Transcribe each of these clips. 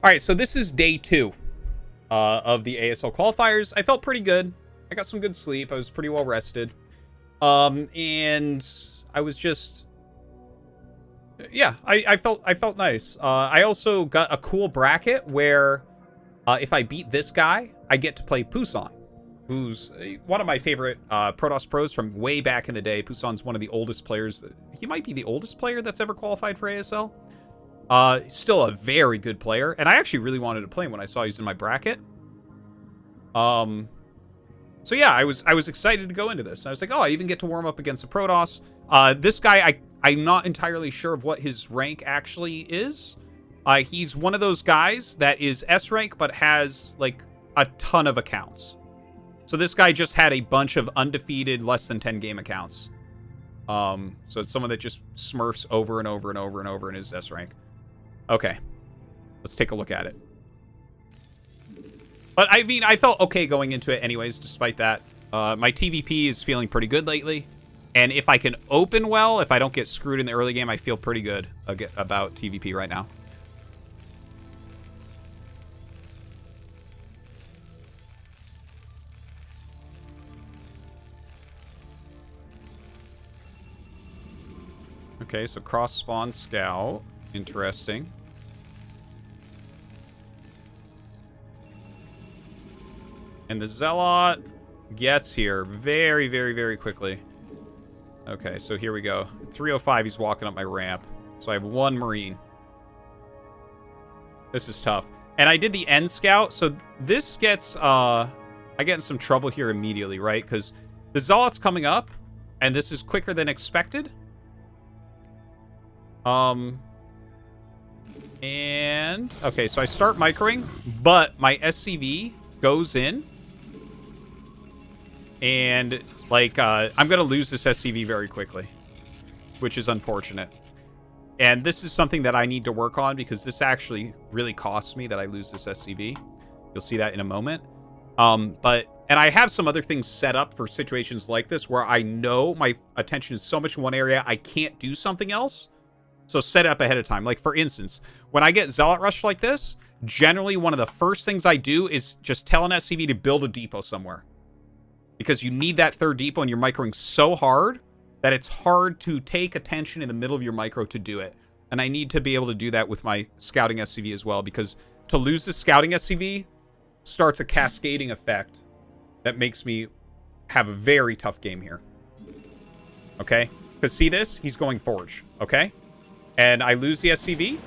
All right, so this is day 2 of the ASL qualifiers. I felt pretty good. I got some good sleep. I was pretty well rested. And I was just, yeah, I felt nice. I also got a cool bracket where if I beat this guy, I get to play Poussin, who's one of my favorite Protoss pros from way back in the day. Poussin's one of the oldest players. He might be the oldest player that's ever qualified for ASL. Still a very good player, and I actually really wanted to play him when I saw he's in my bracket. So yeah, I was excited to go into this. I was like, oh, I even get to warm up against the Protoss. This guy, I'm not entirely sure of what his rank actually is. He's one of those guys that is S rank, but has like a ton of accounts. So this guy just had a bunch of undefeated, less than 10 game accounts. So it's someone that just smurfs over and over and over and over in his S rank. Okay, let's take a look at it. But I mean, I felt okay going into it anyways, despite that. My TVP is feeling pretty good lately. And if I can open well, if I don't get screwed in the early game, I feel pretty good about TVP right now. Okay, so cross spawn scout. Interesting. And the Zealot gets here very, very, very quickly. Okay, so here we go. 305, he's walking up my ramp. So I have 1 Marine. This is tough. And I did the end scout, so this gets, I get in some trouble here immediately, right? Because the Zealot's coming up, and this is quicker than expected. And, okay, so I start microing, but my SCV goes in. And, like, I'm going to lose this SCV very quickly, which is unfortunate. And this is something that I need to work on because this actually really costs me that I lose this SCV. You'll see that in a moment. And I have some other things set up for situations like this where I know my attention is so much in one area, I can't do something else. So set it up ahead of time. Like, for instance, when I get Zealot Rush like this, generally one of the first things I do is just tell an SCV to build a depot somewhere. Because you need that third depot and you're microing so hard that it's hard to take attention in the middle of your micro to do it. And I need to be able to do that with my scouting SCV as well, because to lose the scouting SCV starts a cascading effect that makes me have a very tough game here. Okay? Because see this? He's going Forge. Okay? And I lose the SCV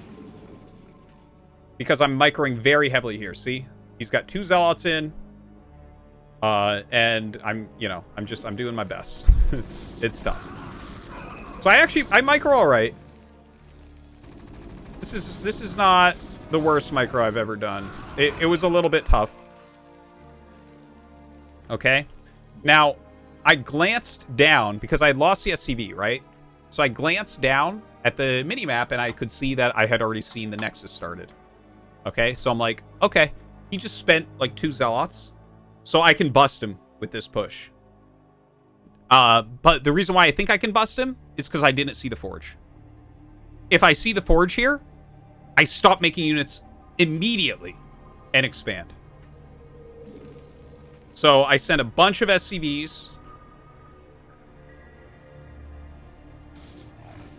because I'm microing very heavily here. See? He's got 2 Zealots in. And I'm doing my best. It's tough. So I micro all right. This is not the worst micro I've ever done. It was a little bit tough. Okay. Now, I glanced down because I had lost the SCV, right? So I glanced down at the minimap and I could see that I had already seen the Nexus started. Okay. So I'm like, okay, he just spent like 2 Zealots. So I can bust him with this push. But the reason why I think I can bust him is because I didn't see the Forge. If I see the Forge here, I stop making units immediately and expand. So I send a bunch of SCVs.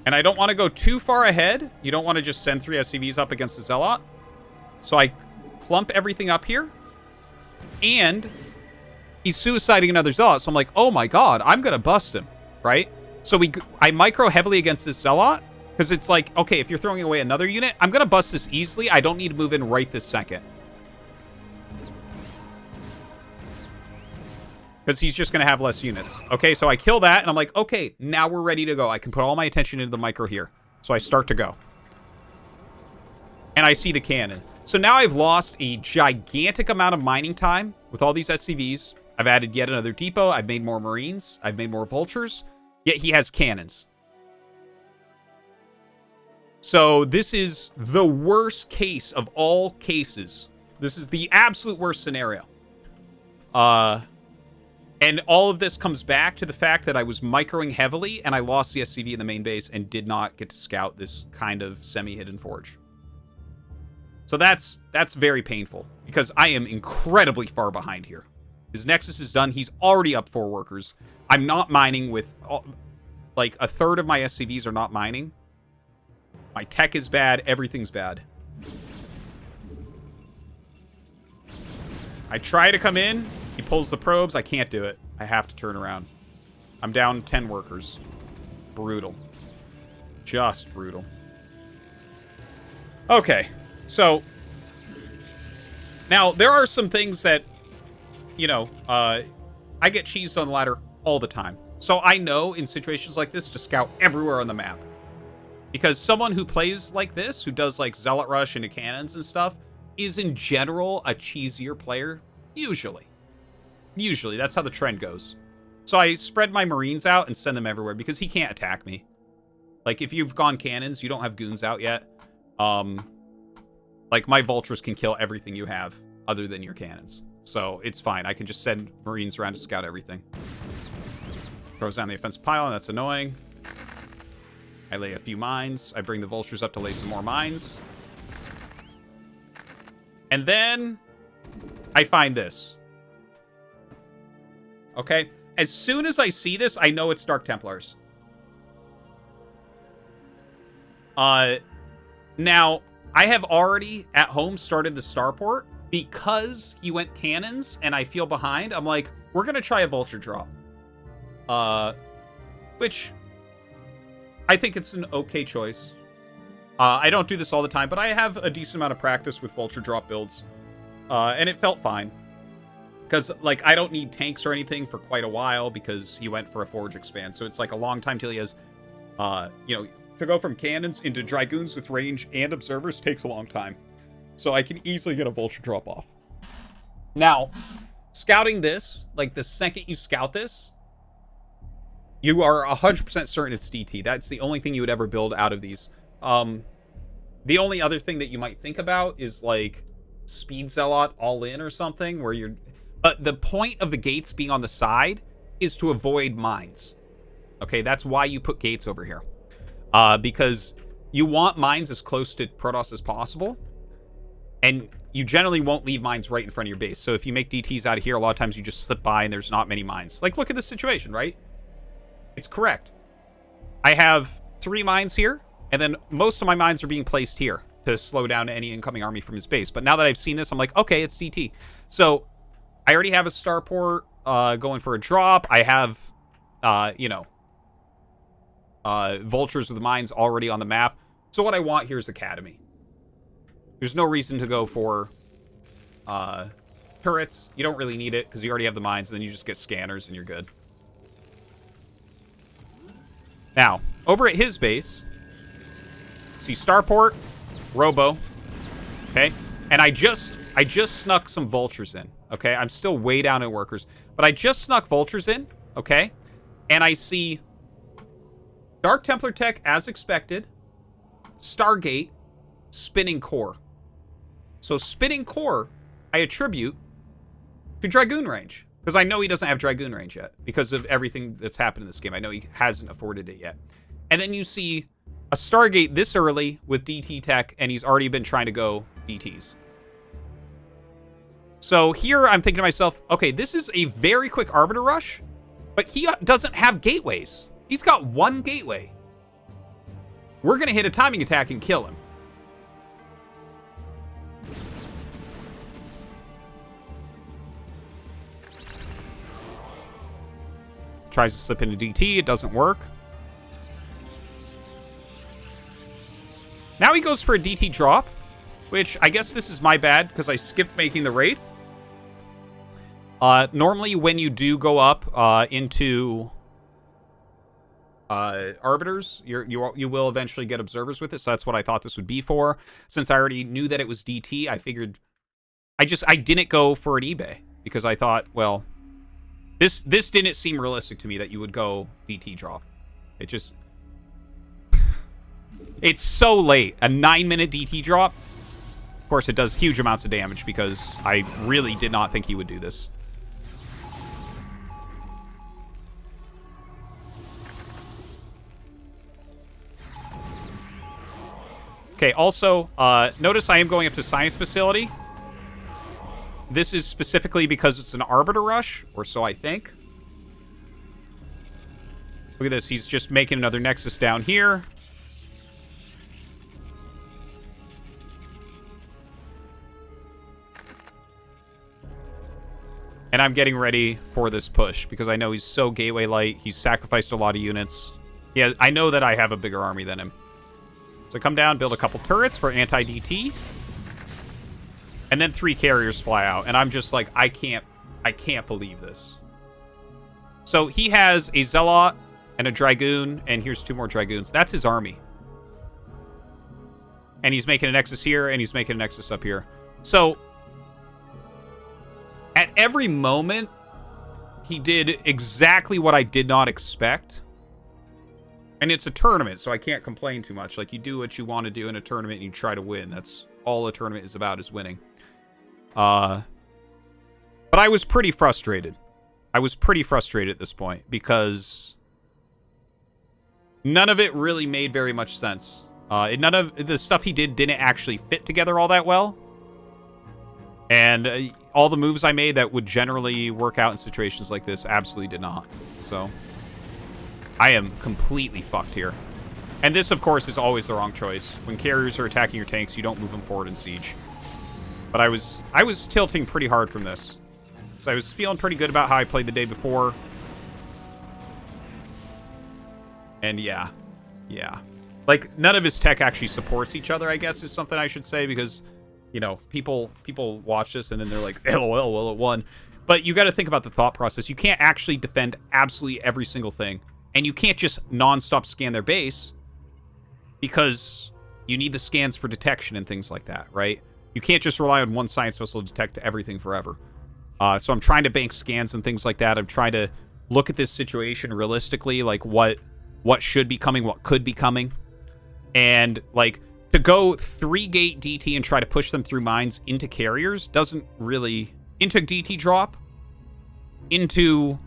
And I don't want to go too far ahead. You don't want to just send 3 SCVs up against the Zealot. So I clump everything up here. And he's suiciding another Zealot. So I'm like, oh my god, I'm going to bust him, right? So I micro heavily against this Zealot. Because it's like, okay, if you're throwing away another unit, I'm going to bust this easily. I don't need to move in right this second. Because he's just going to have less units. Okay, so I kill that, and I'm like, okay, now we're ready to go. I can put all my attention into the micro here. So I start to go. And I see the cannon. So now I've lost a gigantic amount of mining time with all these SCVs. I've added yet another depot. I've made more Marines. I've made more Vultures. Yet he has cannons. So this is the worst case of all cases. This is the absolute worst scenario. And all of this comes back to the fact that I was microing heavily and I lost the SCV in the main base and did not get to scout this kind of semi-hidden forge. So that's very painful because I am incredibly far behind here. His Nexus is done. He's already up 4 workers. I'm not mining with... like, a third of my SCVs are not mining. My tech is bad. Everything's bad. I try to come in. He pulls the probes. I can't do it. I have to turn around. I'm down 10 workers. Brutal. Just brutal. Okay. So, now, there are some things that, you know, I get cheesed on the ladder all the time. So I know in situations like this to scout everywhere on the map. Because someone who plays like this, who does like Zealot Rush into cannons and stuff, is in general a cheesier player. Usually. Usually. That's how the trend goes. So I spread my Marines out and send them everywhere because he can't attack me. Like if you've gone cannons, you don't have goons out yet. Like my vultures can kill everything you have other than your cannons. So it's fine. I can just send Marines around to scout everything. Throws down the offensive pile, and that's annoying. I lay a few mines. I bring the vultures up to lay some more mines. And then I find this. Okay? As soon as I see this, I know it's Dark Templars. Now, I have already, at home, started the starport. Because he went cannons, and I feel behind, I'm like, we're going to try a vulture drop. Which I think it's an okay choice. I don't do this all the time, but I have a decent amount of practice with vulture drop builds. And it felt fine. Because, like, I don't need tanks or anything for quite a while because he went for a forge expand. So it's like a long time till he has, you know, to go from cannons into dragoons with range and observers takes a long time. So I can easily get a vulture drop off. Now, scouting this, like the second you scout this, you are 100% certain it's DT. That's the only thing you would ever build out of these. The only other thing that you might think about is like Speed Zealot all in or something where you're... But the point of the gates being on the side is to avoid mines. Okay, that's why you put gates over here. Because you want mines as close to Protoss as possible. And you generally won't leave mines right in front of your base. So if you make DTs out of here, a lot of times you just slip by and there's not many mines. Like, look at this situation, right? It's correct. I have 3 mines here, and then most of my mines are being placed here to slow down any incoming army from his base. But now that I've seen this, I'm like, okay, it's DT. So I already have a starport going for a drop. I have, you know, vultures with mines already on the map. So what I want here is Academy. There's no reason to go for turrets. You don't really need it because you already have the mines, and then you just get scanners and you're good. Now, over at his base, see starport, robo, okay? And I just snuck some vultures in, okay? I'm still way down in workers, but I just snuck vultures in, okay? And I see Dark Templar tech as expected, Stargate, spinning core. So spinning core, I attribute to Dragoon range. Because I know he doesn't have Dragoon range yet. Because of everything that's happened in this game. I know he hasn't afforded it yet. And then you see a Stargate this early with DT tech. And he's already been trying to go DTs. So here I'm thinking to myself, okay, this is a very quick Arbiter rush. But he doesn't have gateways. He's got 1 gateway. We're going to hit a timing attack and kill him. Tries to slip into DT. It doesn't work. Now he goes for a DT drop, which I guess this is my bad because I skipped making the Wraith. Normally, when you do go up into Arbiters, you will eventually get Observers with it. So that's what I thought this would be for. Since I already knew that it was DT, I figured... I didn't go for an eBay because I thought, well... This didn't seem realistic to me that you would go DT drop. It just... It's so late. A 9-minute DT drop. Of course, it does huge amounts of damage because I really did not think he would do this. Okay, also, notice I am going up to Science Facility. This is specifically because it's an Arbiter Rush, or so I think. Look at this. He's just making another Nexus down here. And I'm getting ready for this push because I know he's so gateway light. He's sacrificed a lot of units. Yeah, I know that I have a bigger army than him. So come down, build a couple turrets for anti-DT. And then 3 carriers fly out. And I'm just like, I can't believe this. So he has a Zealot and a Dragoon. And here's 2 more Dragoons. That's his army. And he's making a Nexus here. And he's making a Nexus up here. So at every moment, he did exactly what I did not expect. And it's a tournament, so I can't complain too much. Like, you do what you want to do in a tournament and you try to win. That's all a tournament is about, is winning. But I was pretty frustrated. I was pretty frustrated at this point because none of it really made very much sense. None of the stuff he did didn't actually fit together all that well. And all the moves I made that would generally work out in situations like this absolutely did not. So I am completely fucked here. And this, of course, is always the wrong choice. When carriers are attacking your tanks, you don't move them forward in siege. But I was tilting pretty hard from this. So I was feeling pretty good about how I played the day before. And yeah. Like, none of his tech actually supports each other, I guess, is something I should say, because, you know, people watch this and then they're like, LOL, well, it won. But you got to think about the thought process. You can't actually defend absolutely every single thing. And you can't just non-stop scan their base because you need the scans for detection and things like that, right? You can't just rely on one science vessel to detect everything forever. So I'm trying to bank scans and things like that. I'm trying to look at this situation realistically, like what should be coming, what could be coming. And, like, to go 3-gate DT and try to push them through mines into carriers doesn't really... Into DT drop, into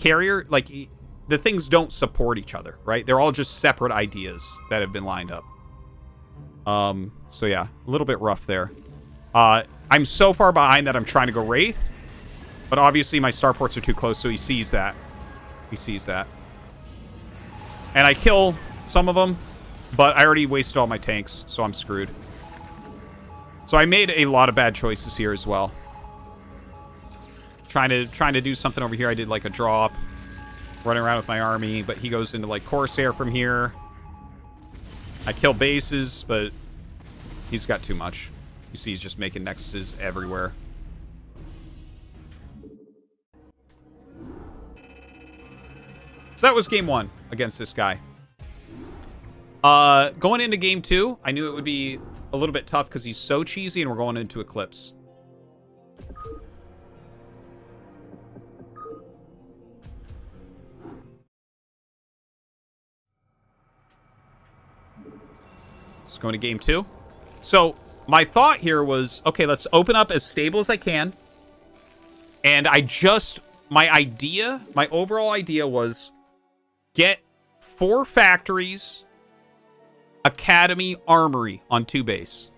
carrier, like... The things don't support each other, right? They're all just separate ideas that have been lined up. So yeah, a little bit rough there. I'm so far behind that I'm trying to go Wraith. But obviously my starports are too close, so he sees that. He sees that. And I kill some of them, but I already wasted all my tanks, so I'm screwed. So I made a lot of bad choices here as well. Trying to do something over here. I did like a drop. Running around with my army, but he goes into like Corsair from here. I kill bases, but he's got too much. You see he's just making nexuses everywhere. So that was game 1 against this guy. Going into game 2, I knew it would be a little bit tough because he's so cheesy and we're going into Eclipse. Going to game 2. So my thought here was, okay, let's open up as stable as I can. And my overall idea was get 4 factories, academy, armory on 2 base.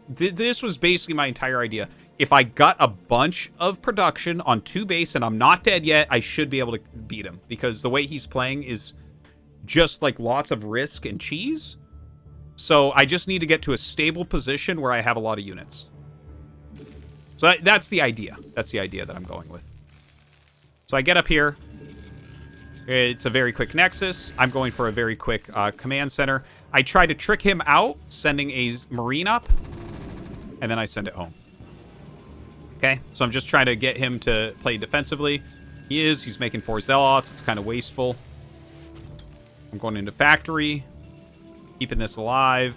This was basically my entire idea. If I got a bunch of production on 2 base and I'm not dead yet, I should be able to beat him, because the way he's playing is just like lots of risk and cheese. So I just need to get to a stable position where I have a lot of units. So that's the idea. That's the idea that I'm going with. So I get up here. It's a very quick Nexus. I'm going for a very quick command center. I try to trick him out, sending a Marine up. And then I send it home. Okay, so I'm just trying to get him to play defensively. He's making 4 Zealots. It's kind of wasteful. I'm going into factory. Keeping this alive.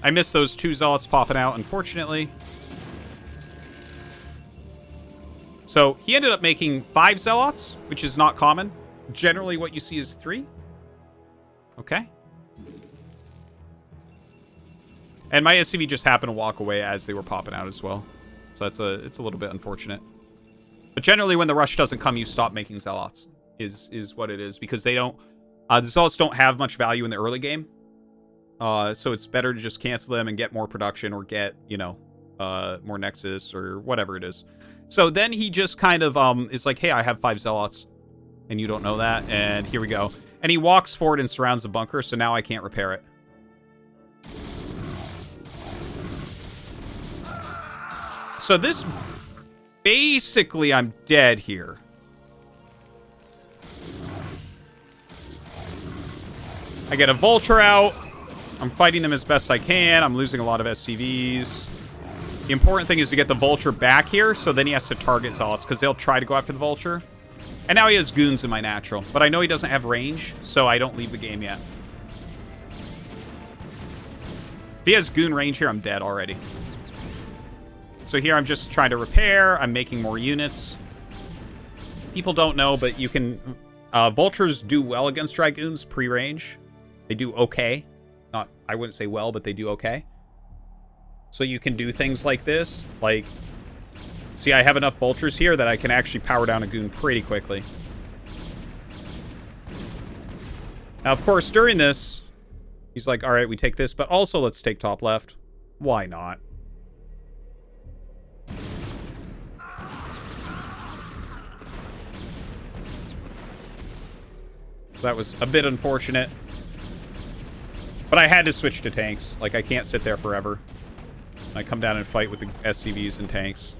I missed those 2 Zealots popping out, unfortunately. So he ended up making 5 Zealots, which is not common. Generally what you see is 3. Okay. And my SCV just happened to walk away as they were popping out as well. So it's a little bit unfortunate. But generally when the rush doesn't come, you stop making Zealots. Is what it is, because they don't The Zealots don't have much value in the early game. So it's better to just cancel them and get more production or get, you know, more Nexus or whatever it is. So then he just kind of is like, hey, I have 5 Zealots. And you don't know that. And here we go. And he walks forward and surrounds the bunker, so now I can't repair it. So this... Basically, I'm dead here. I get a Vulture out. I'm fighting them as best I can. I'm losing a lot of SCVs. The important thing is to get the Vulture back here, so then he has to target Zealots, because they'll try to go after the Vulture. And now he has Goons in my natural. But I know he doesn't have range, so I don't leave the game yet. If he has Goon range here, I'm dead already. So here I'm just trying to repair. I'm making more units. People don't know, but you can... Vultures do well against Dragoons pre-range. They do okay. Not, I wouldn't say well, but they do okay. So you can do things like this. Like, see, I have enough Vultures here that I can actually power down a Goon pretty quickly. Now, of course, during this, he's like, all right, we take this, but also let's take top left. Why not? So that was a bit unfortunate. But I had to switch to tanks. Like, I can't sit there forever. I come down and fight with the SCVs and tanks.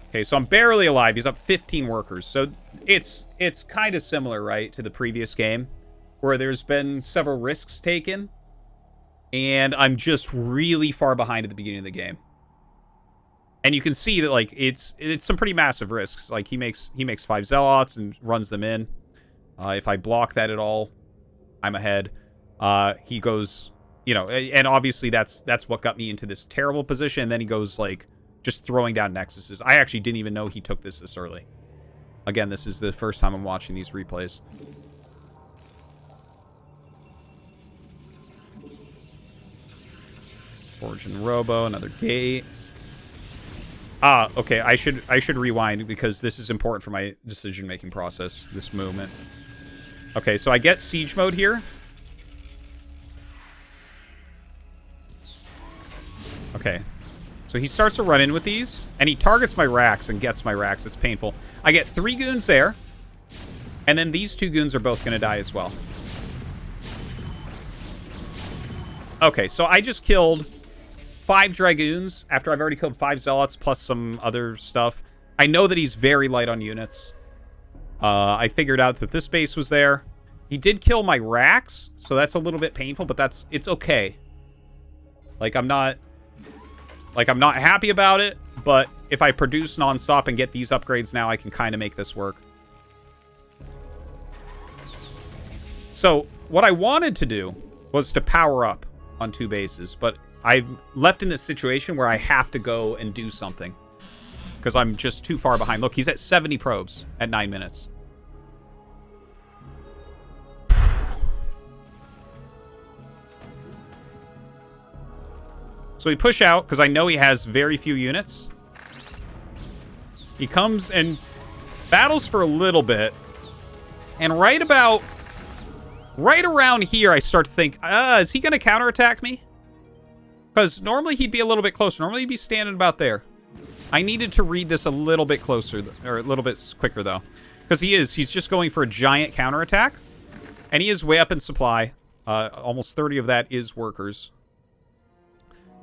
Okay, so I'm barely alive. He's up 15 workers. So it's kind of similar, right, to the previous game, where there's been several risks taken, and I'm just really far behind at the beginning of the game. And you can see that, like, it's some pretty massive risks. Like, he makes 5 Zealots and runs them in. If I block that at all, I'm ahead. He goes, you know, and obviously that's what got me into this terrible position. And then he goes, like, just throwing down Nexuses. I actually didn't even know he took this early. Again, this is the first time I'm watching these replays. Forge and Robo, another gate. Okay, I should rewind because this is important for my decision-making process, this movement. Okay, so I get siege mode here. Okay. So he starts to run in with these, and he targets my racks and gets my racks. It's painful. I get 3 Goons there, and then these 2 Goons are both going to die as well. Okay, so I just killed 5 Dragoons after I've already killed 5 Zealots plus some other stuff. I know that he's very light on units. I figured out that this base was there. He did kill my racks, so that's a little bit painful, but it's okay. Like, I'm not happy about it, but if I produce nonstop and get these upgrades now, I can kind of make this work. So, what I wanted to do was to power up on 2 bases, but I'm left in this situation where I have to go and do something because I'm just too far behind. Look, he's at 70 probes at 9 minutes. So we push out because I know he has very few units. He comes and battles for a little bit. And right around here, I start to think, is he going to counterattack me? Because normally he'd be a little bit closer. Normally he'd be standing about there. I needed to read this a little bit closer, or a little bit quicker, though. Because he's just going for a giant counterattack. And he is way up in supply. Almost 30 of that is workers.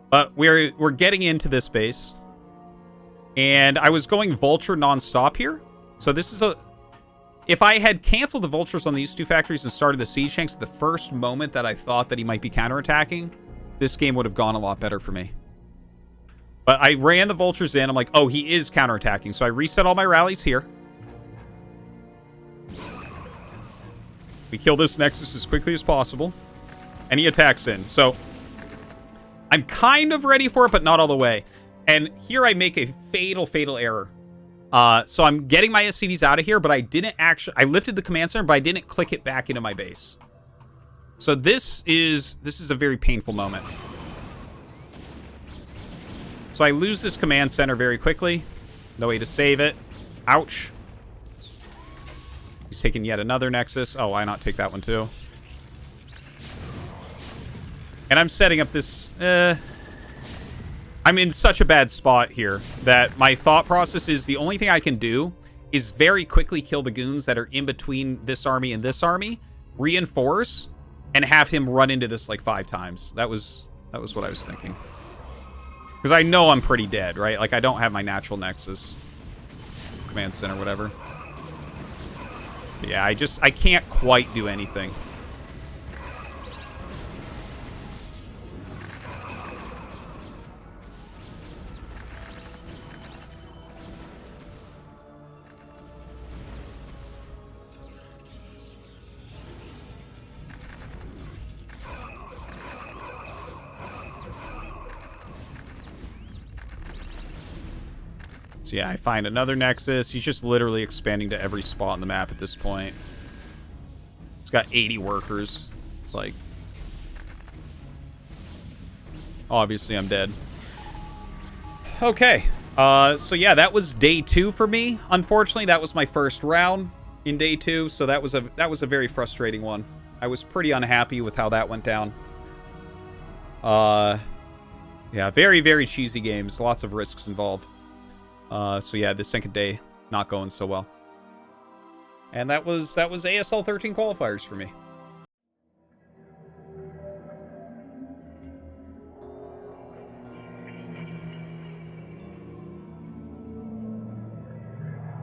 But we're getting into this base. And I was going Vulture nonstop here. So this is a... If I had canceled the Vultures on these 2 factories and started the Siege Tanks the first moment that I thought that he might be counterattacking, this game would have gone a lot better for me. But I ran the Vultures in. I'm like, oh, he is counterattacking. So I reset all my rallies here. We kill this Nexus as quickly as possible. And he attacks in. So I'm kind of ready for it, but not all the way. And here I make a fatal error. So I'm getting my SCVs out of here, but I didn't actually... I lifted the command center, but I didn't click it back into my base. So this is a very painful moment. So I lose this command center very quickly. No way to save it. Ouch. He's taking yet another Nexus. Oh, why not take that one too? And I'm setting up this... I'm in such a bad spot here that my thought process is the only thing I can do is very quickly kill the goons that are in between this army and this army, reinforce, and have him run into this like 5 times. That was what I was thinking. Because I know I'm pretty dead, right? Like, I don't have my natural Nexus. Command Center, whatever. But yeah, I can't quite do anything. So yeah, I find another Nexus. He's just literally expanding to every spot on the map at this point. He's got 80 workers. It's like... Obviously, I'm dead. Okay. So yeah, that was day 2 for me. Unfortunately, that was my first round in day 2, so that was a very frustrating one. I was pretty unhappy with how that went down. Yeah, very, very cheesy games. Lots of risks involved. So yeah, the second day, not going so well. And that was ASL 13 qualifiers for me.